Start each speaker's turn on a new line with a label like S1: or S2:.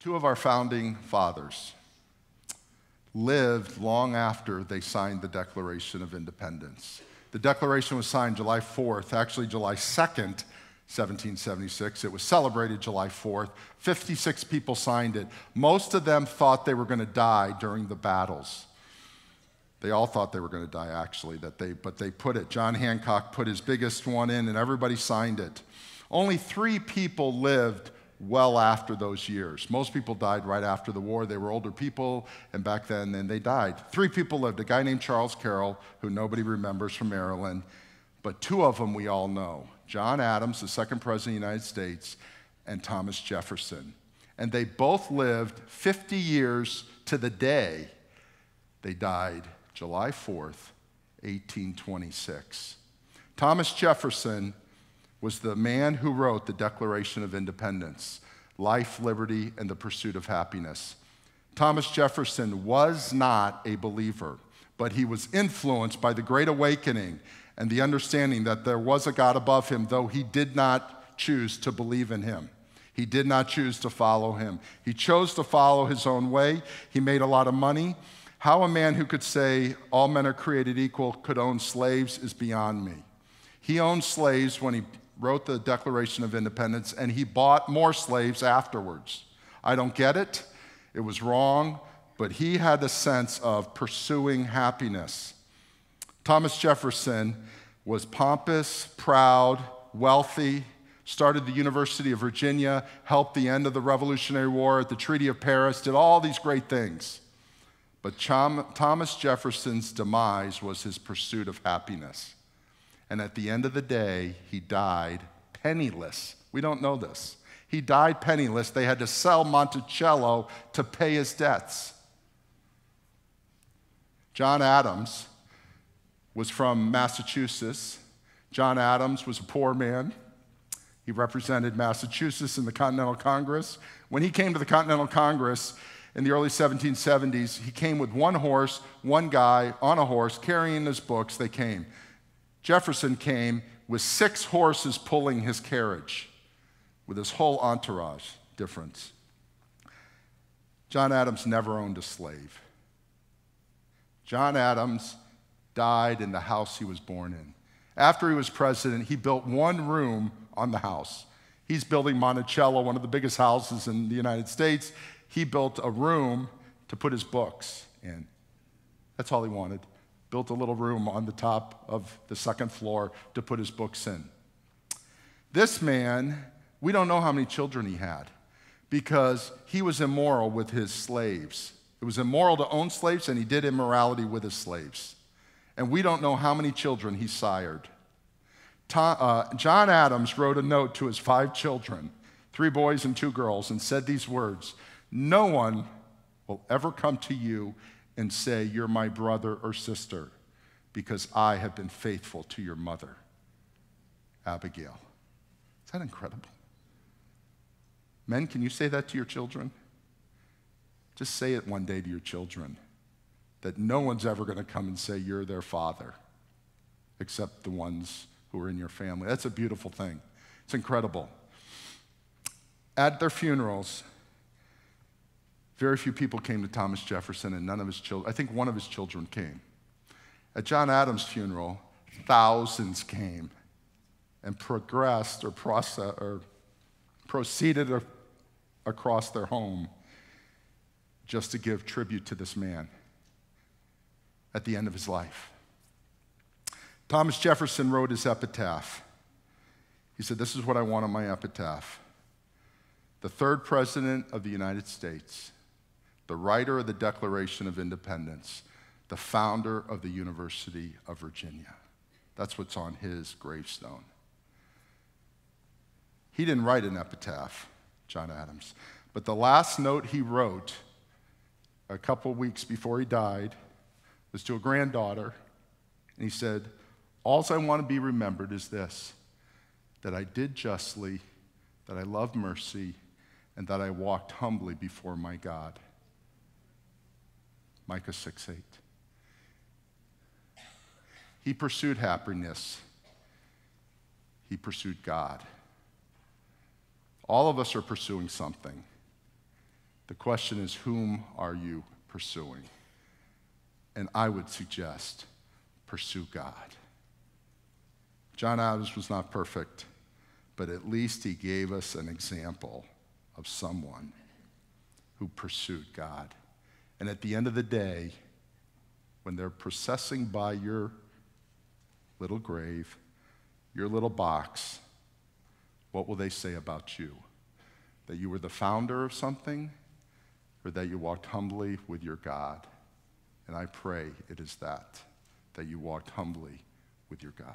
S1: Two of our founding fathers lived long after they signed the Declaration of Independence. The Declaration was signed July 4th, actually July 2nd, 1776. It was celebrated July 4th. 56 people signed it. Most of them thought they were going to die during the battles. They all thought they were going to die, actually, but they put it. John Hancock put his biggest one in, and everybody signed it. Only 3 people lived well after those years. Most people died right after the war. They were older people, and back then they died. 3 people lived. A guy named Charles Carroll, who nobody remembers, from Maryland, but 2 of them we all know. John Adams, the second president of the United States, and Thomas Jefferson. And they both lived 50 years to the day they died, July 4th, 1826. Thomas Jefferson was the man who wrote the Declaration of Independence, life, liberty, and the pursuit of happiness. Thomas Jefferson was not a believer, but he was influenced by the Great Awakening and the understanding that there was a God above him, though he did not choose to believe in him. He did not choose to follow him. He chose to follow his own way. He made a lot of money. How a man who could say all men are created equal could own slaves is beyond me. He owned slaves when he wrote the Declaration of Independence, and he bought more slaves afterwards. I don't get it. It was wrong, but he had a sense of pursuing happiness. Thomas Jefferson was pompous, proud, wealthy, started the University of Virginia, helped the end of the Revolutionary War at the Treaty of Paris, did all these great things. But Thomas Jefferson's demise was his pursuit of happiness. And at the end of the day, he died penniless. We don't know this. He died penniless. They had to sell Monticello to pay his debts. John Adams was from Massachusetts. John Adams was a poor man. He represented Massachusetts in the Continental Congress. When he came to the Continental Congress in the early 1770s, he came with 1 horse, 1 guy on a horse carrying his books. They came. Jefferson came with 6 horses pulling his carriage, with his whole entourage difference. John Adams never owned a slave. John Adams died in the house he was born in. After he was president, he built 1 room on the house. He's building Monticello, one of the biggest houses in the United States. He built a room to put his books in. That's all he wanted. Built a little room on the top of the 2nd floor to put his books in. This man, we don't know how many children he had because he was immoral with his slaves. It was immoral to own slaves, and he did immorality with his slaves. And we don't know how many children he sired. John Adams wrote a note to his 5 children, 3 boys and 2 girls, and said these words: "No one will ever come to you and say, 'You're my brother or sister,' because I have been faithful to your mother, Abigail." Is that incredible? Men, can you say that to your children? Just say it one day to your children, that no one's ever going to come and say you're their father, except the ones who are in your family. That's a beautiful thing. It's incredible. At their funerals, very few people came to Thomas Jefferson, and none of his children, I think one of his children came. At John Adams' funeral, thousands came and progressed or proceeded across their home just to give tribute to this man at the end of his life. Thomas Jefferson wrote his epitaph. He said, "This is what I want on my epitaph. The 3rd president of the United States, the writer of the Declaration of Independence, the founder of the University of Virginia." That's what's on his gravestone. He didn't write an epitaph, John Adams, but the last note he wrote a couple weeks before he died was to a granddaughter, and he said, "All I want to be remembered is this, that I did justly, that I loved mercy, and that I walked humbly before my God." Micah 6:8. He pursued happiness. He pursued God. All of us are pursuing something. The question is, whom are you pursuing? And I would suggest, pursue God. John Adams was not perfect, but at least he gave us an example of someone who pursued God. And at the end of the day, when they're processing by your little grave, your little box, what will they say about you? That you were the founder of something, or that you walked humbly with your God? And I pray it is that you walked humbly with your God.